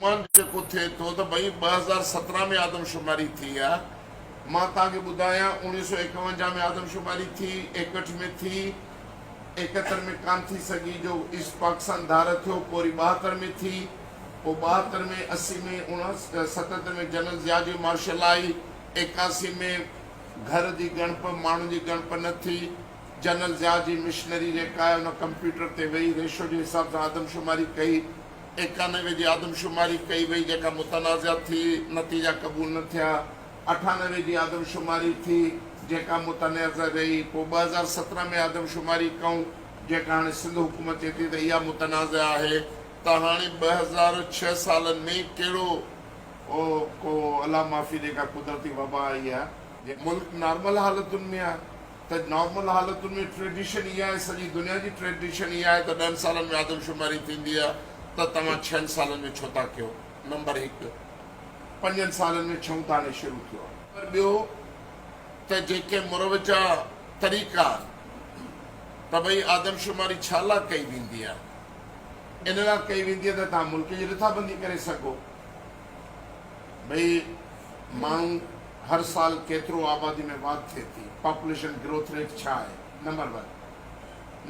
मान जेको थिए थो त भई 2017 में आदमशुमारी थी आहे। मां तव्हांखे ॿुधायां 1951 में आदमशुमारी थी, 61 में थी, 71 में कान थी सघी जो ईस्ट पाकिस्तान धार थियो, पोइ 72 में थी, पोइ 72 में, 80 में, 77 में जनरल ज़िया जी मार्शल आई, 81 में घर जी गणप माण्हू जी गणप न थी, जनरल ज़िया जी मिशनरी जेका आहे उन कंप्यूटर ते वेही रेशो जे हिसाब सां आदमशुमारी कई। 91 जी आदमशुमारी कई वई जेका मुतनाज़ा थी, नतीजा क़बूल न थिया। 98 जी आदमशुमारी थी जेका मुतनाज़ा रही। पोइ 2017 में आदमशुमारी कयूं जेका हाणे सिंध हुकूमत चए थी त इहा मुतनाज़ा आहे। त हाणे 2006 सालनि में कहिड़ो को अला माफ़ी जेका कुदरती वबा आई आहे, मुल्क नॉर्मल हालतुनि में आहे। त नॉर्मल हालतुनि में ट्रेडिशन इहा आहे, सॼी दुनिया जी ट्रेडिशन इहा आहे त 10 सालनि में आदमशुमारी थींदी आहे, त तव्हां 6 सालनि में छो था कयो? नंबर 1। 5 सालनि में छो था हाणे शुरू थियो आहे? पर ॿियो त जेके मुरवजा तरीक़ा त भई आदमशुमारी छा लाइ कई वेंदी आहे? इन लाइ कई वेंदी आहे त तव्हां मुल्क जी रिथाबंदी करे सघो। भई माण्हू हर साल केतिरो आबादी में वाध थिए थी, पॉपुलेशन ग्रोथ रेट छा आहे? नंबर 1।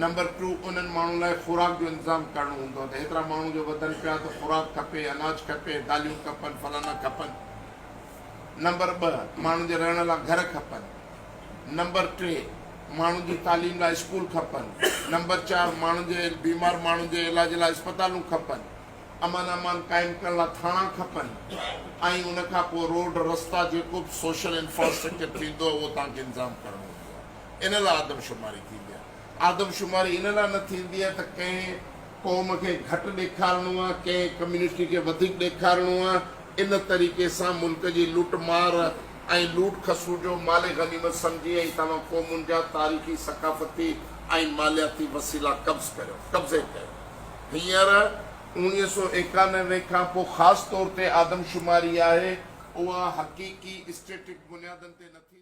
नंबर 2, उन्हनि माण्हुनि लाइ खुराक जो इंतज़ाम करणो हूंदो आहे त हेतिरा माण्हू जो वधनि पिया त खुराक खपे, अनाज खपे, दालियूं खपनि, फलाना खपनि। नंबर 2, माण्हुनि जे रहण लाइ घर खपनि। नंबर 3, माण्हुनि जी तालीम लाइ स्कूल खपनि। नंबर 4, माण्हुनि जे बीमार माण्हुनि जे इलाज लाइ अस्पतालूं खपनि। अमान क़ाइमु करण लाइ थाणा खपनि। ऐं उनखां पोइ रोड रस्ता जेको बि सोशल इंफ्रास्ट्रक्चर थींदो आहे उहो तव्हांखे इंतज़ाम करणो हूंदो आहे। इन लाइ आदमशुमारी थींदी आहे। आदमशुमारी इन लाइ न थींदी आहे त कंहिं क़ौम खे घटि ॾेखारिणो आहे, कंहिं कम्यूनिटी खे वधीक ॾेखारिणो आहे। इन तरीक़े सां मुल्क जी लूट मार ऐं लूट खसूं जो माले गनीमत सम्झी ऐं तव्हां क़ौमुनि जा तारीख़ी सक़ाफ़ती ऐं मालियाती वसीला कब्ज़े कयो। हींअर 1991 खां पोइ ख़ासि तौर ते आदमशुमारी आहे, उहा हक़ीक़ी स्टेटिक बुनियादनि ते नथी